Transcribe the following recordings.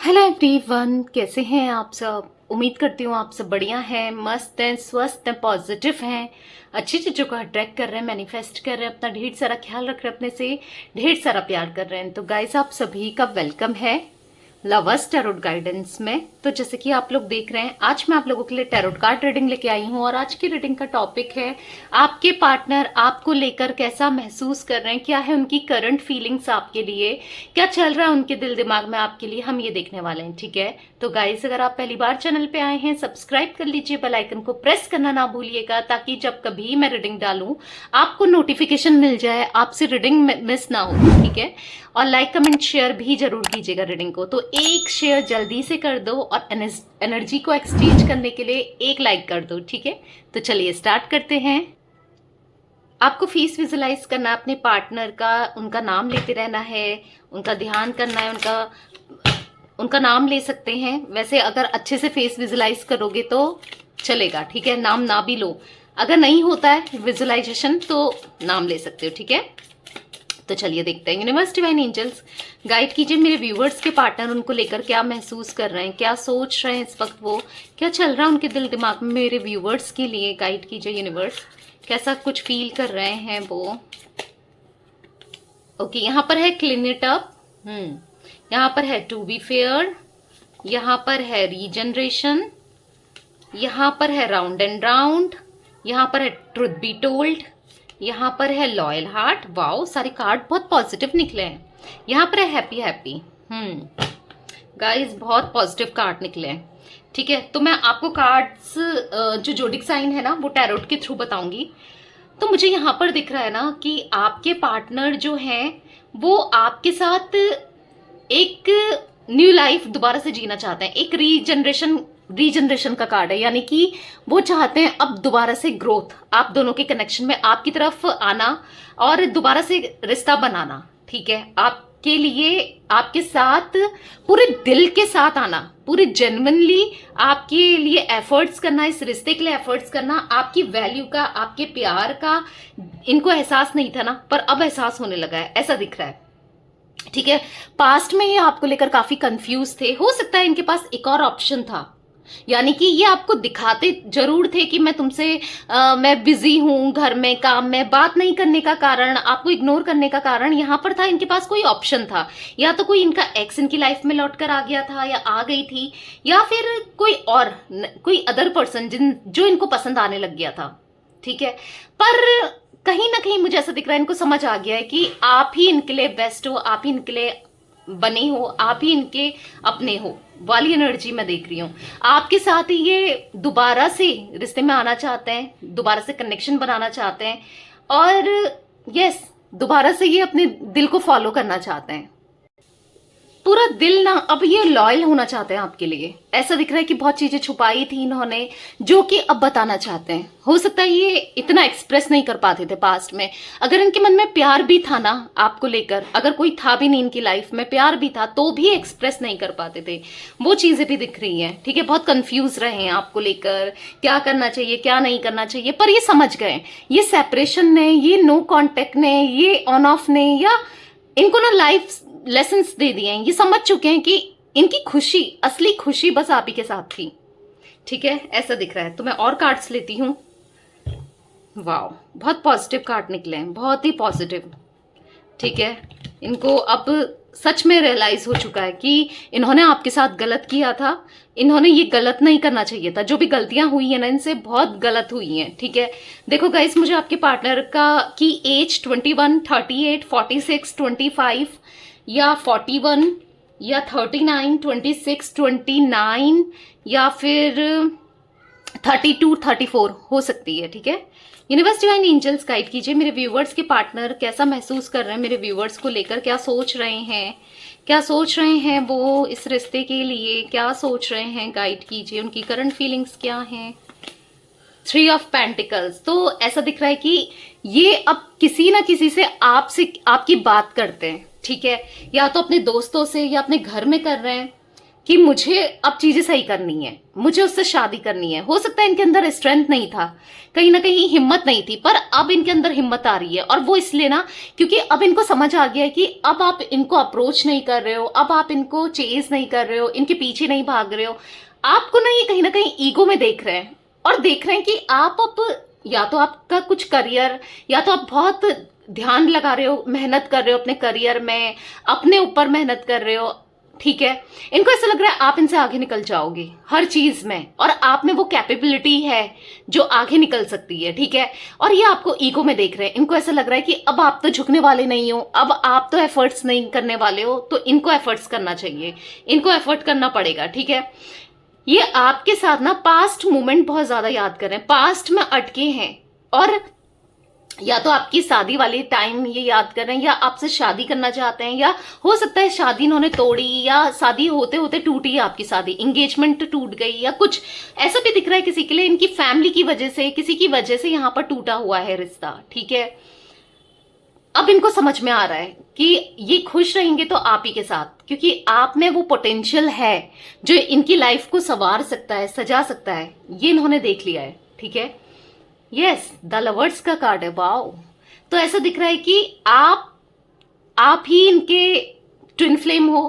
Hello everyone, कैसे हैं आप सब। उम्मीद करती हूँ आप सब बढ़िया हैं, मस्त हैं, स्वस्थ हैं, पॉजिटिव हैं, अच्छी चीज़ों को अट्रैक्ट कर रहे हैं, मैनिफेस्ट कर रहे हैं, अपना ढेर सारा ख्याल रख रहे हैं, अपने से ढेर सारा प्यार कर रहे हैं। तो गाइस, आप सभी का वेलकम है लवर्स टैरोट गाइडेंस में। तो जैसे कि आप लोग देख रहे हैं, आज मैं आप लोगों के लिए टैरोट कार्ड रीडिंग लेके आई हूँ और आज की रीडिंग का टॉपिक है आपके पार्टनर आपको लेकर कैसा महसूस कर रहे हैं, क्या है उनकी करंट फीलिंग्स आपके लिए, क्या चल रहा है उनके दिल दिमाग में आपके लिए, हम ये देखने वाले हैं। ठीक है, तो गाइस, अगर आप पहली बार चैनल पे आए हैं, सब्सक्राइब कर लीजिए, बेल आइकन को प्रेस करना ना भूलिएगा, ताकि जब कभी मैं रीडिंग डालूं आपको नोटिफिकेशन मिल जाए, आपसे रीडिंग मिस ना हो। ठीक है, और लाइक कमेंट शेयर भी जरूर कीजिएगा रीडिंग को। तो एक शेयर जल्दी से कर दो और एनर्जी को एक्सचेंज करने के लिए एक लाइक कर दो। ठीक है, तो चलिए स्टार्ट करते हैं। आपको फेस विजुलाइज करना है अपने पार्टनर का, उनका नाम लेते रहना है, उनका ध्यान करना है, उनका नाम ले सकते हैं। वैसे अगर अच्छे से फेस विजुलाइज करोगे तो चलेगा, ठीक है, नाम ना भी लो। अगर नहीं होता है विजुलाइजेशन तो नाम ले सकते हो। ठीक है, तो चलिए देखते हैं। यूनिवर्स डिवाइन एंजल्स गाइड कीजिए मेरे व्यूवर्स के पार्टनर उनको लेकर क्या महसूस कर रहे हैं, क्या सोच रहे हैं इस वक्त, वो क्या चल रहा है उनके दिल दिमाग में। मेरे व्यूवर्स के लिए गाइड कीजिए यूनिवर्स, कैसा कुछ फील कर रहे हैं वो। ओके, यहाँ पर है क्लीन इट अप, यहाँ पर है टू बी फेयर, यहाँ पर है रीजनरेशन, यहाँ पर है राउंड एंड राउंड, यहाँ पर है ट्रुथ बी टोल्ड, यहाँ पर है लॉयल हार्ट। वाओ, सारे कार्ड बहुत पॉजिटिव निकले हैं। यहाँ पर है हैप्पी हैप्पी। गाइस, बहुत पॉजिटिव कार्ड निकले हैं। ठीक है, तो मैं आपको कार्ड्स जो जोडिक साइन है ना वो टैरोट के थ्रू बताऊंगी। तो मुझे यहाँ पर दिख रहा है ना कि आपके पार्टनर जो हैं वो आपके साथ एक न्यू लाइफ दोबारा से जीना चाहते हैं। एक रीजनरेशन का कार्ड है, यानी कि वो चाहते हैं अब दोबारा से ग्रोथ, आप दोनों के कनेक्शन में आपकी तरफ आना और दोबारा से रिश्ता बनाना। ठीक है, आपके लिए आपके साथ पूरे दिल के साथ आना, पूरे जेन्युइनली आपके लिए एफर्ट्स करना, इस रिश्ते के लिए एफर्ट्स करना, आपकी वैल्यू का, आपके प्यार का इनको एहसास नहीं था ना, पर अब एहसास होने लगा है, ऐसा दिख रहा है। ठीक है, पास्ट में ये आपको लेकर काफी कंफ्यूज थे, हो सकता है इनके पास एक और ऑप्शन था, यानी कि ये आपको दिखाते जरूर थे कि मैं तुमसे मैं बिजी हूं, घर में काम में बात नहीं करने का कारण, आपको इग्नोर करने का कारण यहाँ पर था इनके पास कोई ऑप्शन था। या तो कोई इनका एक्स इनकी लाइफ में लौट कर आ गया था या आ गई थी, या फिर कोई अदर पर्सन जो इनको पसंद आने लग गया था। ठीक है, पर कहीं ना कहीं मुझे ऐसा दिख रहा है इनको समझ आ गया है कि आप ही इनके लिए बेस्ट हो, आप ही इनके लिए बने हो, आप ही इनके अपने हो वाली एनर्जी मैं देख रही हूँ। आपके साथ ही ये दोबारा से रिश्ते में आना चाहते हैं, दोबारा से कनेक्शन बनाना चाहते हैं और यस, दोबारा से ये अपने दिल को फॉलो करना चाहते हैं, पूरा दिल ना। अब ये लॉयल होना चाहते हैं आपके लिए। ऐसा दिख रहा है कि बहुत चीजें छुपाई थी इन्होंने जो कि अब बताना चाहते हैं। हो सकता है ये इतना एक्सप्रेस नहीं कर पाते थे पास्ट में। अगर इनके मन में प्यार भी था ना आपको लेकर, अगर कोई था भी नहीं इनकी लाइफ में, प्यार भी था, तो भी एक्सप्रेस नहीं कर पाते थे। वो चीजें भी दिख रही हैं। ठीक है, बहुत कंफ्यूज रहे हैं आपको लेकर, क्या करना चाहिए क्या नहीं करना चाहिए, पर ये समझ गए। ये सेपरेशन ने, ये नो कॉन्टेक्ट ने, ये ऑन ऑफ ने, या इनको ना लाइफ लेसन्स दे दिए हैं। ये समझ चुके हैं कि इनकी खुशी, असली खुशी बस आप ही के साथ थी। ठीक है, ऐसा दिख रहा है। तो मैं और कार्ड्स लेती हूँ। वाओ, बहुत पॉजिटिव कार्ड निकले हैं, बहुत ही पॉजिटिव। ठीक है, इनको अब सच में रियलाइज हो चुका है कि इन्होंने आपके साथ गलत किया था, इन्होंने ये गलत नहीं करना चाहिए था। जो भी गलतियां हुई है ना इनसे, बहुत गलत हुई हैं। ठीक है, देखो गाइस, मुझे आपके पार्टनर की एज 21, 38, 46, 25 या 41 या 39, 26, 29 या फिर 32, 34 हो सकती है। ठीक है, यूनिवर्स डिवाइन एंजल्स गाइड कीजिए मेरे व्यूवर्स के पार्टनर कैसा महसूस कर रहे हैं, मेरे व्यूवर्स को लेकर क्या सोच रहे हैं, क्या सोच रहे हैं वो इस रिश्ते के लिए, क्या सोच रहे हैं, गाइड कीजिए। उनकी करंट फीलिंग्स क्या हैं। 3 ऑफ पेंटिकल्स, तो ऐसा दिख रहा है कि ये अब किसी ना किसी से आपकी बात करते हैं। ठीक है, या तो अपने दोस्तों से या अपने घर में कर रहे हैं, कि मुझे अब चीजें सही करनी है, मुझे उससे शादी करनी है। हो सकता है इनके अंदर स्ट्रेंथ नहीं था, कहीं ना कहीं हिम्मत नहीं थी, पर अब इनके अंदर हिम्मत आ रही है। और वो इसलिए ना, क्योंकि अब इनको समझ आ गया है कि अब आप इनको अप्रोच नहीं कर रहे हो, अब आप इनको चेज नहीं कर रहे हो, इनके पीछे नहीं भाग रहे हो। आपको ना ये कहीं ना कहीं ईगो में देख रहे हैं, और देख रहे हैं कि आप अब या तो आपका कुछ करियर, या तो आप बहुत ध्यान लगा रहे हो, मेहनत कर रहे हो अपने करियर में, अपने ऊपर मेहनत कर रहे हो, ठीक है। इनको ऐसा लग रहा है आप इनसे आगे निकल जाओगे हर चीज में, और आप में वो कैपेबिलिटी है जो आगे निकल सकती है, ठीक है। और ये आपको ईगो में देख रहे हैं, इनको ऐसा लग रहा है कि अब आप तो झुकने वाले नहीं हो, अब आप तो एफर्ट्स नहीं करने वाले हो, तो इनको एफर्ट्स करना चाहिए, इनको एफर्ट करना पड़ेगा, ठीक है। ये आपके साथ ना पास्ट मोमेंट बहुत ज्यादा याद कर रहे हैं, पास्ट में अटके हैं, और या तो आपकी शादी वाली टाइम ये याद कर रहे हैं, या आपसे शादी करना चाहते हैं, या हो सकता है शादी इन्होंने तोड़ी, या शादी होते होते टूटी है आपकी शादी, एंगेजमेंट टूट गई, या कुछ ऐसा भी दिख रहा है किसी के लिए, इनकी फैमिली की वजह से, किसी की वजह से यहाँ पर टूटा हुआ है रिश्ता, ठीक है। अब इनको समझ में आ रहा है कि ये खुश रहेंगे तो आप ही के साथ, क्योंकि आप में वो पोटेंशियल है जो इनकी लाइफ को संवार सकता है, सजा सकता है, ये इन्होंने देख लिया है, ठीक है। यस, द लवर्स का कार्ड है, वाओ। तो ऐसा दिख रहा है कि आप ही इनके ट्विन फ्लेम हो,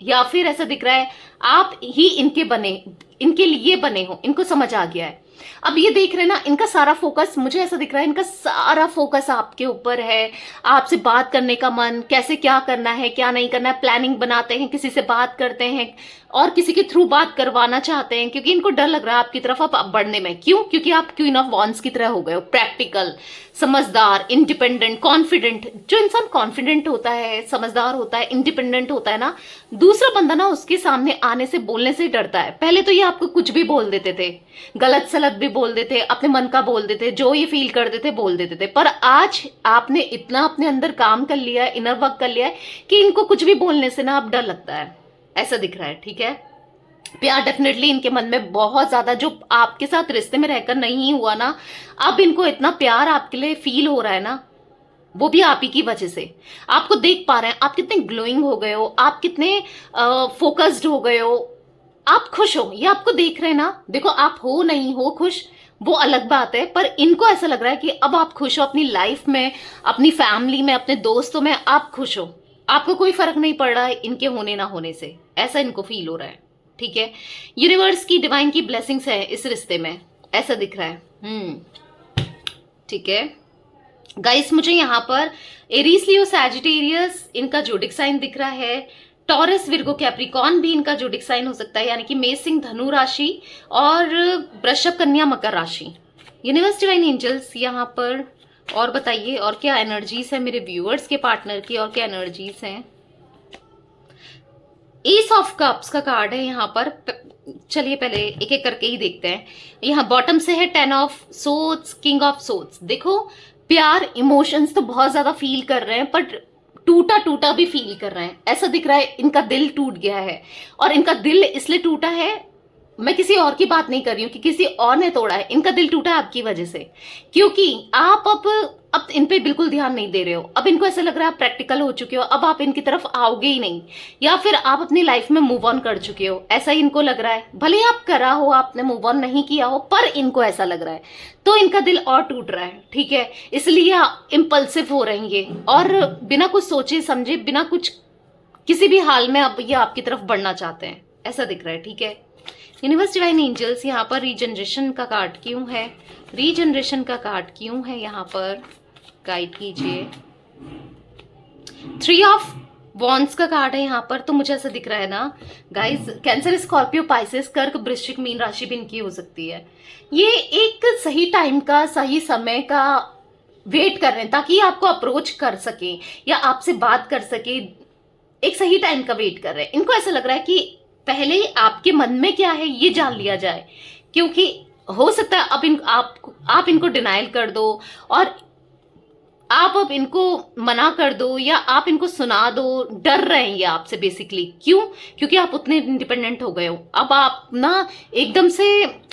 या फिर ऐसा दिख रहा है आप ही इनके लिए बने हो, इनको समझ आ गया है। अब ये देख रहे हैं ना, इनका सारा फोकस, मुझे ऐसा दिख रहा है इनका सारा फोकस आपके ऊपर है, आपसे बात करने का मन, कैसे क्या करना है क्या नहीं करना है, प्लानिंग बनाते हैं, किसी से बात करते हैं, और किसी के थ्रू बात करवाना चाहते हैं, क्योंकि इनको डर लग रहा है आपकी तरफ अब बढ़ने में। क्यों? क्योंकि आप क्वीन ऑफ वॉन्ड्स की तरह हो गए हो, प्रैक्टिकल, समझदार, इंडिपेंडेंट, कॉन्फिडेंट। जो इंसान कॉन्फिडेंट होता है, समझदार होता है, इंडिपेंडेंट होता है ना, दूसरा बंदा ना उसके सामने आने से, बोलने से डरता है। पहले तो ये आपको कुछ भी बोल देते थे, गलत सलत भी बोल देते, अपने मन का बोल देते, जो ये फील कर देते बोल देते थे, पर आज आपने इतना अपने अंदर काम कर लिया है, इनर वर्क कर लिया है, कि इनको कुछ भी बोलने से ना अब डर लगता है, ऐसा दिख रहा है, ठीक है। प्यार डेफिनेटली इनके मन में बहुत ज्यादा, जो आपके साथ रिश्ते में रहकर नहीं हुआ ना, अब इनको इतना प्यार आपके लिए फील हो रहा है ना, वो भी आप ही की वजह से। आपको देख पा रहे हैं, आप कितने ग्लोइंग हो गए हो, आप कितने फोकस्ड हो गए हो, आप खुश हो, ये आपको देख रहे हैं ना। देखो, आप हो नहीं हो खुश वो अलग बात है, पर इनको ऐसा लग रहा है कि अब आप खुश हो अपनी लाइफ में, अपनी फैमिली में, अपने दोस्तों में, आप खुश हो, आपको कोई फर्क नहीं पड़ रहा है इनके होने ना होने से, ऐसा इनको फील हो रहा है, ठीक है। यूनिवर्स की, डिवाइन की ब्लेसिंग्स है इस रिश्ते में, ऐसा दिख रहा है, ठीक है। गाइस, मुझे यहाँ पर एरीज, लियो, सैजिटेरियस इनका जोडिक साइन दिख रहा है, टॉरस, विर्गो, कैप्रिकॉन भी इनका जोडिक साइन हो सकता है, यानी कि मेष, सिंह, धनु राशि, और वृषभ, कन्या, मकर राशि। यूनिवर्स, डिवाइन एंजल्स यहाँ पर और बताइए, और क्या एनर्जीज है मेरे व्यूअर्स के पार्टनर की, और क्या एनर्जीज हैं। एस ऑफ कप्स का कार्ड है यहाँ पर, चलिए पहले एक एक करके ही देखते हैं। यहाँ बॉटम से है 10 of swords, king of swords. देखो, प्यार, इमोशंस तो बहुत ज्यादा फील कर रहे हैं, बट टूटा टूटा भी फील कर रहे हैं, ऐसा दिख रहा है इनका दिल टूट गया है। और इनका दिल इसलिए टूटा है, मैं किसी और की बात नहीं कर रही हूँ कि किसी और ने तोड़ा है, इनका दिल टूटा है आपकी वजह से, क्योंकि आप अब इन पे बिल्कुल ध्यान नहीं दे रहे हो। अब इनको ऐसा लग रहा है आप प्रैक्टिकल हो चुके हो, अब आप इनकी तरफ आओगे ही नहीं, या फिर आप अपनी लाइफ में मूव ऑन कर चुके हो, ऐसा ही इनको लग रहा है। भले आप करा हो, आपने मूव ऑन नहीं किया हो, पर इनको ऐसा लग रहा है, तो इनका दिल और टूट रहा है, ठीक है। इसलिए इम्पल्सिव हो रहेंगे, और बिना कुछ सोचे समझे, बिना कुछ किसी भी हाल में अब ये आपकी तरफ बढ़ना चाहते हैं, ऐसा दिख रहा है, ठीक है। यूनिवर्स, डिवाइन एंजल्स यहाँ पर रीजनरेशन का कार्ड क्यों है, रीजनरेशन का कार्ड क्यों है यहाँ पर, गाइड कीजिए। 3 ऑफ वॉन्ड्स का कार्ड है यहाँ पर, तो मुझे ऐसा दिख रहा है ना गाइस, कैंसर, स्कॉर्पियो, पाइसेस, कर्क, वृश्चिक, मीन राशि भी इनकी हो सकती है। ये एक सही टाइम का, सही समय का वेट कर रहे हैं, ताकि आपको अप्रोच कर सके या आपसे बात कर सके, एक सही टाइम का वेट कर रहे हैं। इनको ऐसा लग रहा है कि पहले आपके मन में क्या है ये जान लिया जाए, क्योंकि हो सकता है अब आप इनको डिनाइल कर दो, और आप अब इनको मना कर दो, या आप इनको सुना दो, डर रहे हैं ये आपसे बेसिकली। क्यों? क्योंकि आप उतने इंडिपेंडेंट हो गए हो। अब आप ना एकदम से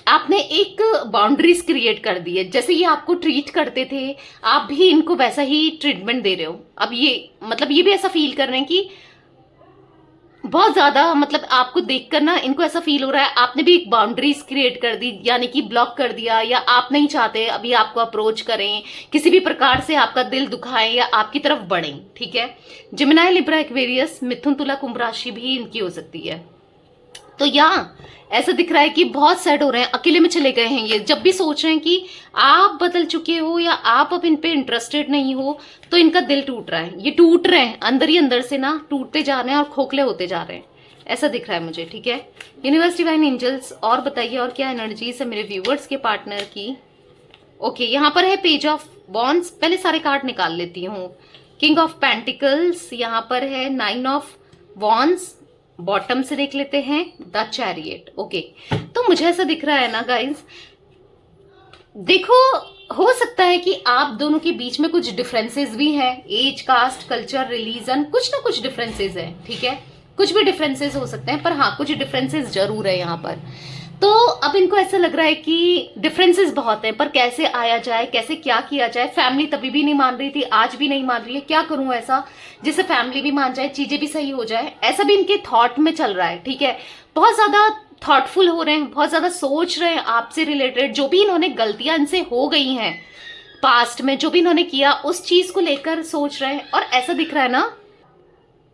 आपने एक बाउंड्रीज क्रिएट कर दी है, जैसे ये आपको ट्रीट करते थे, आप भी इनको वैसा ही ट्रीटमेंट दे रहे हो। अब ये मतलब ये भी ऐसा फील कर रहे हैं कि बहुत ज्यादा मतलब आपको देखकर ना इनको ऐसा फील हो रहा है आपने भी एक बाउंड्रीज क्रिएट कर दी, यानी कि ब्लॉक कर दिया, या आप नहीं चाहते अभी आपको अप्रोच करें, किसी भी प्रकार से आपका दिल दुखाएं या आपकी तरफ बढ़ें। ठीक है, जेमिनी, लिब्रा, एक्वेरियस, मिथुन, तुला, कुंभ राशि भी इनकी हो सकती है। तो यहाँ ऐसा दिख रहा है कि बहुत सैड हो रहे हैं, अकेले में चले गए हैं ये। जब भी सोच रहे हैं कि आप बदल चुके हो या आप अब इन पे इंटरेस्टेड नहीं हो, तो इनका दिल टूट रहा है, ये टूट रहे हैं अंदर ही अंदर से ना, टूटते जा रहे हैं और खोखले होते जा रहे हैं, ऐसा दिख रहा है मुझे। ठीक है, यूनिवर्स, डिवाइन एंजल्स, और बताइए और क्या एनर्जीज है मेरे व्यूवर्स के पार्टनर की। ओके, यहाँ पर है पेज ऑफ वॉन्ड्स, पहले सारे कार्ड निकाल लेती हूँ। किंग ऑफ पेंटिकल्स, यहाँ पर है 9 ऑफ वॉन्ड्स, बॉटम से देख लेते हैं द चैरियट। ओके, तो मुझे ऐसा दिख रहा है ना गाइज, देखो हो सकता है कि आप दोनों के बीच में कुछ डिफरेंसेस भी हैं, एज, कास्ट, कल्चर, रिलीजन, कुछ ना कुछ डिफरेंसेस हैं। ठीक है, कुछ भी डिफरेंसेस हो सकते हैं, पर हाँ कुछ डिफरेंसेस जरूर है यहाँ पर। तो अब इनको ऐसा लग रहा है कि डिफरेंसेस बहुत हैं, पर कैसे आया जाए, कैसे क्या किया जाए। फैमिली तभी भी नहीं मान रही थी, आज भी नहीं मान रही है, क्या करूं ऐसा जिससे फैमिली भी मान जाए, चीजें भी सही हो जाए, ऐसा भी इनके थॉट में चल रहा है। ठीक है, बहुत ज्यादा थॉटफुल हो रहे हैं, बहुत ज्यादा सोच रहे हैं आपसे रिलेटेड, जो भी इन्होंने गलतियां इनसे हो गई हैं पास्ट में, जो भी इन्होंने किया उस चीज को लेकर सोच रहे हैं। और ऐसा दिख रहा है ना,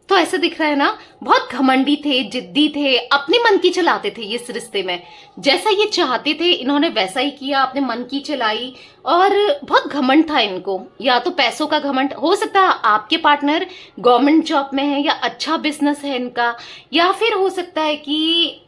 तो ऐसा दिख रहा है ना, बहुत घमंडी थे, जिद्दी थे, अपने मन की चलाते थे इस रिश्ते में, जैसा ये चाहते थे इन्होंने वैसा ही किया, अपने मन की चलाई, और बहुत घमंड था इनको। या तो पैसों का घमंड हो सकता है, आपके पार्टनर गवर्नमेंट जॉब में है या अच्छा बिजनेस है इनका, या फिर हो सकता है कि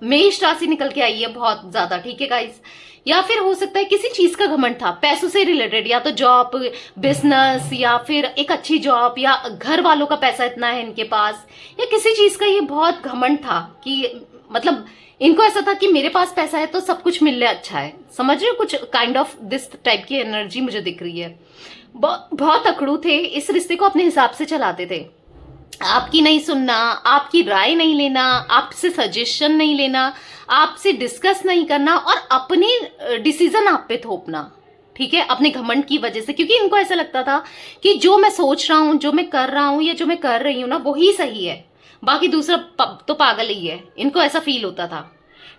मेष राशि निकल के आई है बहुत ज्यादा। ठीक है गाइस, या फिर हो सकता है किसी चीज का घमंड था पैसों से रिलेटेड, या तो जॉब, बिजनेस, या फिर एक अच्छी जॉब, या घर वालों का पैसा इतना है इनके पास, या किसी चीज का ये बहुत घमंड था कि मतलब इनको ऐसा था कि मेरे पास पैसा है तो सब कुछ मिलने अच्छा है। समझ रहे हो, कुछ काइंड ऑफ दिस टाइप की एनर्जी मुझे दिख रही है। बहुत अकड़ू थे, इस रिश्ते को अपने हिसाब से चलाते थे, आपकी नहीं सुनना, आपकी राय नहीं लेना, आपसे सजेशन नहीं लेना, आपसे डिस्कस नहीं करना, और अपनी डिसीजन आप पे थोपना। ठीक है, अपने घमंड की वजह से, क्योंकि इनको ऐसा लगता था कि जो मैं सोच रहा हूं, जो मैं कर रहा हूं, या जो मैं कर रही हूं ना, वही सही है, बाकी दूसरा तो पागल ही है, इनको ऐसा फील होता था।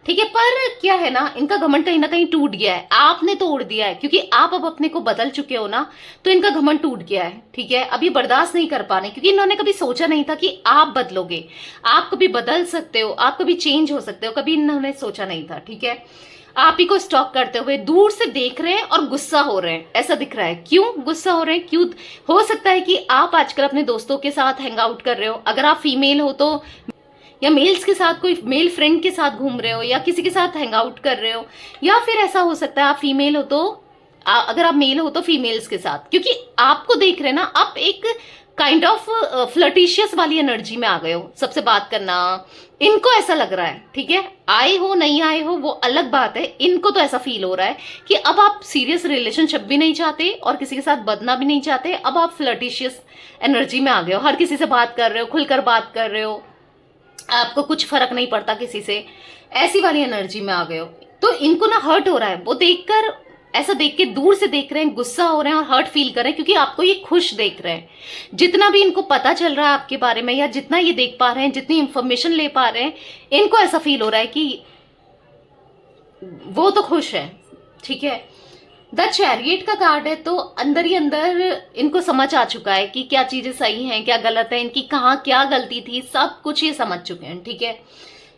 ठीक है, पर क्या है ना, इनका घमंड कहीं ना कहीं टूट गया है, आपने तोड़ दिया है, क्योंकि आप अब अपने को बदल चुके हो ना, तो इनका घमंड टूट गया है। ठीक है, अब ये बर्दाश्त नहीं कर पा रहे, क्योंकि इन्होंने कभी सोचा नहीं था कि आप बदलोगे, आप कभी बदल सकते हो, आप कभी चेंज हो सकते हो, कभी इन्होंने सोचा नहीं था। ठीक है, आप ही को स्टॉक करते हुए दूर से देख रहे हैं और गुस्सा हो रहे हैं, ऐसा दिख रहा है। क्यों गुस्सा हो रहे हैं, क्यों? हो सकता है कि आप आजकल अपने दोस्तों के साथ हैंग आउट कर रहे हो, अगर आप फीमेल हो तो, या मेल्स के साथ कोई मेल फ्रेंड के साथ घूम रहे हो, या किसी के साथ हैंग आउट कर रहे हो, या फिर ऐसा हो सकता है आप फीमेल हो तो अगर आप मेल हो तो फीमेल्स के साथ, क्योंकि आपको देख रहे हैं ना, आप एक काइंड ऑफ फ्लर्टिशियस वाली एनर्जी में आ गए हो, सबसे बात करना, इनको ऐसा लग रहा है। ठीक है, आए हो नहीं आए हो वो अलग बात है, इनको तो ऐसा फील हो रहा है कि अब आप सीरियस रिलेशनशिप भी नहीं चाहते और किसी के साथ बदना भी नहीं चाहते, अब आप फ्लर्टिशियस एनर्जी में आ गए हो, हर किसी से बात कर रहे हो, खुलकर बात कर रहे हो, आपको कुछ फर्क नहीं पड़ता किसी से, ऐसी वाली एनर्जी में आ गए हो। तो इनको ना हर्ट हो रहा है, वो देखकर, ऐसा देख के दूर से देख रहे हैं, गुस्सा हो रहे हैं और हर्ट फील कर रहे हैं, क्योंकि आपको ये खुश देख रहे हैं। जितना भी इनको पता चल रहा है आपके बारे में, या जितना ये देख पा रहे हैं, जितनी इंफॉर्मेशन ले पा रहे हैं, इनको ऐसा फील हो रहा है कि वो तो खुश है। ठीक है, द चैरियट का कार्ड है, तो अंदर ही अंदर इनको समझ आ चुका है कि क्या चीजें सही हैं, क्या गलत है, इनकी कहाँ क्या गलती थी, सब कुछ ये समझ चुके हैं। ठीक है,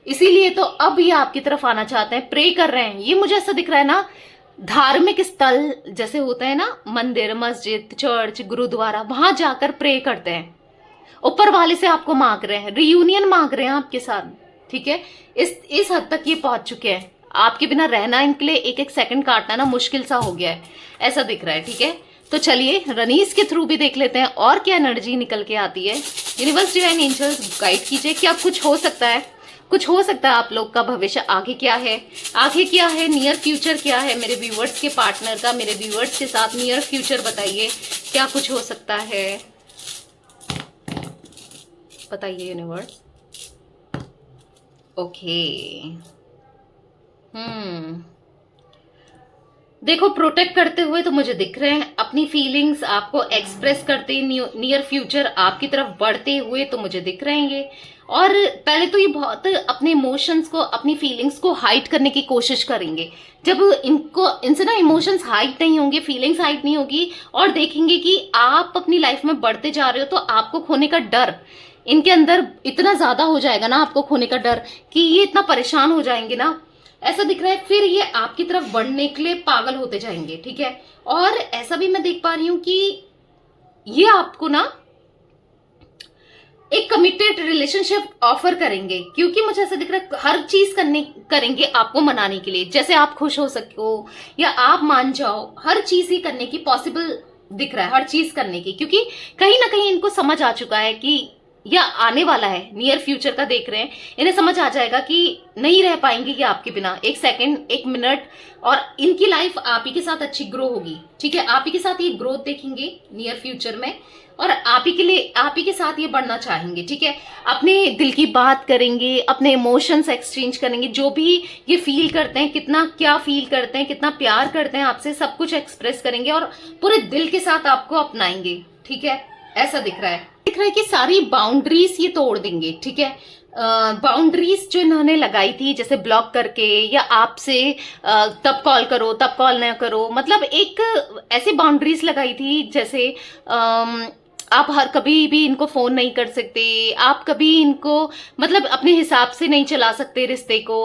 इसीलिए तो अब ये आपकी तरफ आना चाहते हैं, प्रे कर रहे हैं। ये मुझे ऐसा दिख रहा है ना, धार्मिक स्थल जैसे होते हैं ना, मंदिर, मस्जिद, चर्च, गुरुद्वारा, वहां जाकर प्रे करते हैं, ऊपर वाले से आपको मांग रहे हैं, रियूनियन मांग रहे हैं आपके साथ। ठीक है, इस हद तक ये पहुंच चुके हैं, आपके बिना रहना इनके लिए एक एक सेकंड काटना ना मुश्किल सा हो गया है, ऐसा दिख रहा है। ठीक है, तो चलिए रनीस के थ्रू भी देख लेते हैं और क्या एनर्जी निकल के आती है। यूनिवर्स, डिवाइन एंजल्स गाइड कीजिए, क्या कुछ हो सकता है, कुछ हो सकता है आप लोग का भविष्य, आगे क्या है, आगे क्या है, नियर फ्यूचर क्या है मेरे व्यूवर्स के पार्टनर का, मेरे व्यूवर्स के साथ नियर फ्यूचर बताइए, क्या कुछ हो सकता है, बताइए यूनिवर्स। ओके, देखो प्रोटेक्ट करते हुए तो मुझे दिख रहे हैं, अपनी फीलिंग्स आपको एक्सप्रेस करते, नियर फ्यूचर आपकी तरफ बढ़ते हुए तो मुझे दिख रहे हैं ये, और पहले तो ये बहुत अपने इमोशंस को, अपनी फीलिंग्स को हाइड करने की कोशिश करेंगे। जब इनसे ना इमोशंस हाइड नहीं होंगे, फीलिंग्स हाइड नहीं होगी, और देखेंगे कि आप अपनी लाइफ में बढ़ते जा रहे हो, तो आपको खोने का डर इनके अंदर इतना ज्यादा हो जाएगा ना, आपको खोने का डर, कि ये इतना परेशान हो जाएंगे ना, ऐसा दिख रहा है। फिर ये आपकी तरफ बढ़ने के लिए पागल होते जाएंगे, ठीक है। और ऐसा भी मैं देख पा रही हूं कि ये आपको ना एक कमिटेड रिलेशनशिप ऑफर करेंगे, क्योंकि मुझे ऐसा दिख रहा है हर चीज करेंगे आपको मनाने के लिए, जैसे आप खुश हो सको या आप मान जाओ, हर चीज ही करने की पॉसिबल दिख रहा है, हर चीज करने की, क्योंकि कहीं ना कहीं इनको समझ आ चुका है कि, या आने वाला है, नियर फ्यूचर का देख रहे हैं, इन्हें समझ आ जाएगा कि नहीं रह पाएंगे ये आपके बिना एक सेकंड, एक मिनट, और इनकी लाइफ आप ही के साथ अच्छी ग्रो होगी, ठीक है। आप ही के साथ ये ग्रोथ देखेंगे नियर फ्यूचर में, और आप ही के साथ ये बढ़ना चाहेंगे, ठीक है। अपने दिल की बात करेंगे, अपने इमोशंस एक्सचेंज करेंगे, जो भी ये फील करते हैं, कितना क्या फील करते हैं, कितना प्यार करते हैं आपसे, सब कुछ एक्सप्रेस करेंगे और पूरे दिल के साथ आपको अपनाएंगे, ठीक है। ऐसा दिख रहा है कि सारी बाउंड्रीज ये तोड़ देंगे, ठीक है। बाउंड्रीज जो इन्होंने लगाई थी, जैसे ब्लॉक करके, या आपसे तब कॉल करो तब कॉल ना करो, मतलब एक ऐसी बाउंड्रीज लगाई थी, जैसे आप हर कभी भी इनको फोन नहीं कर सकते, आप कभी इनको मतलब अपने हिसाब से नहीं चला सकते रिश्ते को,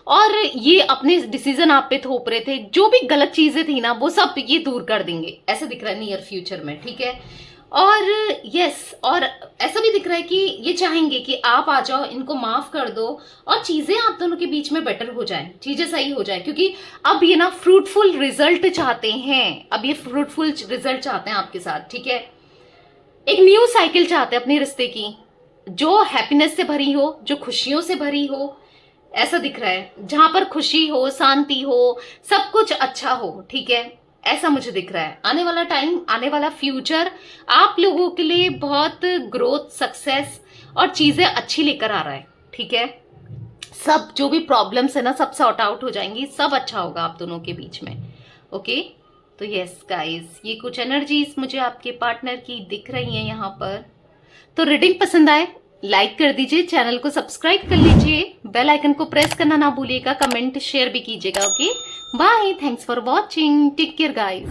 और ये अपने डिसीजन आप पे थोप रहे थे, जो भी गलत चीजें थी ना वो सब ये दूर कर देंगे, ऐसा दिख रहा है नियर फ्यूचर में, ठीक है। और यस, और ऐसा भी दिख रहा है कि ये चाहेंगे कि आप आ जाओ, इनको माफ कर दो, और चीजें आप दोनों के बीच में बेटर हो जाएं, चीजें सही हो जाएं, क्योंकि अब ये ना फ्रूटफुल रिजल्ट चाहते हैं, अब ये फ्रूटफुल रिजल्ट चाहते हैं आपके साथ, ठीक है। एक न्यू साइकिल चाहते हैं अपने रिश्ते की, जो हैप्पीनेस से भरी हो, जो खुशियों से भरी हो, ऐसा दिख रहा है, जहां पर खुशी हो, शांति हो, सब कुछ अच्छा हो, ठीक है। ऐसा मुझे दिख रहा है। आने वाला टाइम, आने वाला फ्यूचर आप लोगों के लिए बहुत ग्रोथ, सक्सेस और चीजें अच्छी लेकर आ रहा है, ठीक है। सब जो भी प्रॉब्लम्स है ना, सब सॉर्ट आउट हो जाएंगी, सब अच्छा होगा आप दोनों के बीच में, ओके। तो यस गाइस, ये कुछ एनर्जीज मुझे आपके पार्टनर की दिख रही हैं यहाँ पर। तो रीडिंग पसंद आए लाइक कर दीजिए, चैनल को सब्सक्राइब कर लीजिए, बेल आइकन को प्रेस करना ना भूलिएगा, कमेंट शेयर भी कीजिएगा, okay. Bye, thanks for watching, take care guys.